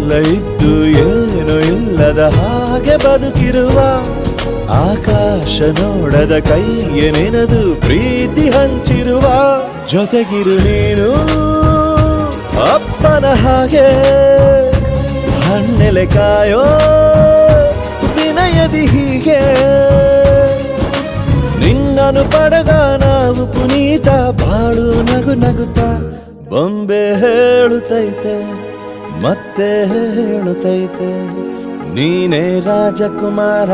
ಎಲ್ಲ ಇದ್ದು ಏನು ಇಲ್ಲದ ಹಾಗೆ ಬದುಕಿರುವ ಆಕಾಶ ನೋಡದ ಕೈಯೇ ನೆನೆದು ಪ್ರೀತಿ ಹಂಚಿರುವ ಜೊತೆಗಿರು ನೀನು ಅಪ್ಪನ ಹಾಗೆ ಹಣ್ಣೆಲೆ ಕಾಯೋ ವಿನಯದಿ ಹೀಗೆ ನಿನ್ನನು ಪಡೆದ ನಾವು ಪುನೀತ ಬಾಳು ನಗು ನಗುತ್ತಾ ಬೊಂಬೆ ಹೇಳುತ್ತೈತೆ ಮತ್ತೆ ಹೇಳುತ್ತೈತೆ ನೀನೇ ರಾಜಕುಮಾರ.